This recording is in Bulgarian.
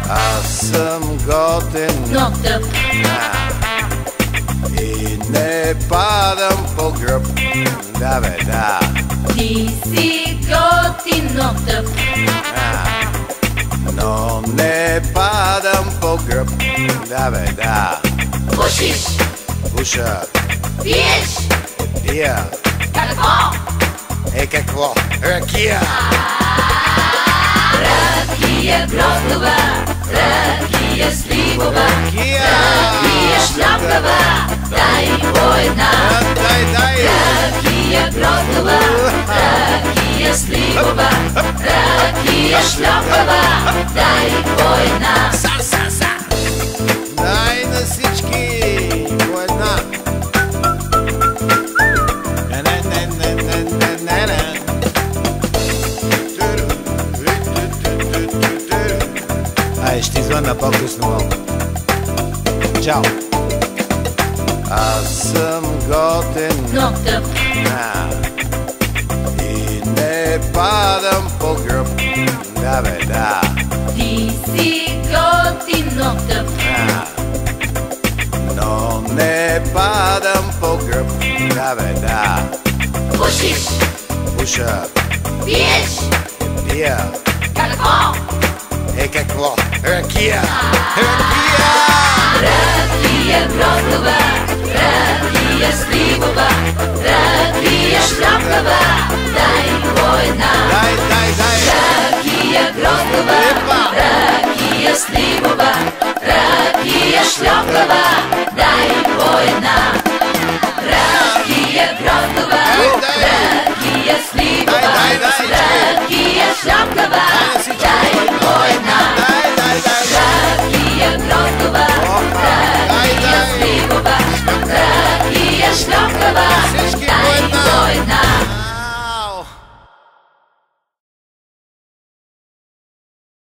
Аз съм готен, но тъп. И не падам по гръб. Да бе, да. Ти си готин, но тъп. Но не падам по гръб. Да бе, да. Пушиш, Пуша, пиеш. пия. Какво? Какво? Ракия! Ракия гроздова, ракия сливова, Ракия! ракия шляпкава, дай по една. Дай! Ракия гроздова, ракия сливова, ракия шляпкава, дай по една. Дай на всички по една. Ще извънна по-късно малко. Чао! Аз съм готен, Но тъп. И не падам по гръб. Да бе, да. Ти си готин, но тъп. Но не падам по гръб. Да бе, да. Пушиш, Пуша, пиеш. пия. Какво? Какво? Ракия! Ракия! Ракия гроздова,